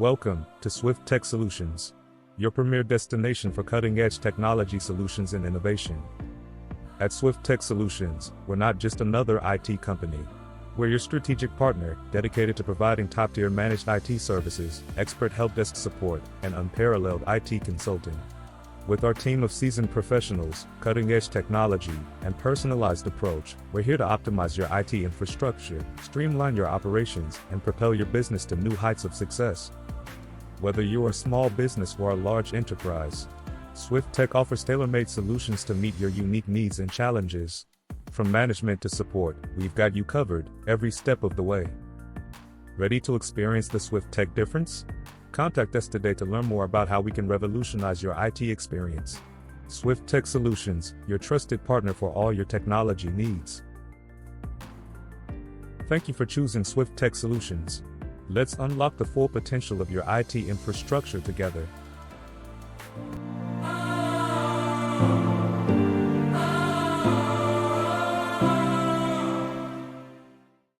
Welcome to SwiftTech Solutions, your premier destination for cutting-edge technology solutions and innovation. At SwiftTech Solutions, we're not just another IT company. We're your strategic partner, dedicated to providing top-tier managed IT services, expert helpdesk support, and unparalleled IT consulting. With our team of seasoned professionals, cutting-edge technology, and personalized approach, we're here to optimize your IT infrastructure, streamline your operations, and propel your business to new heights of success. Whether you're a small business or a large enterprise, SwiftTech offers tailor-made solutions to meet your unique needs and challenges. From management to support, we've got you covered every step of the way. Ready to experience the SwiftTech difference? Contact us today to learn more about how we can revolutionize your IT experience. SwiftTech Solutions, your trusted partner for all your technology needs. Thank you for choosing SwiftTech Solutions. Let's unlock the full potential of your IT infrastructure together.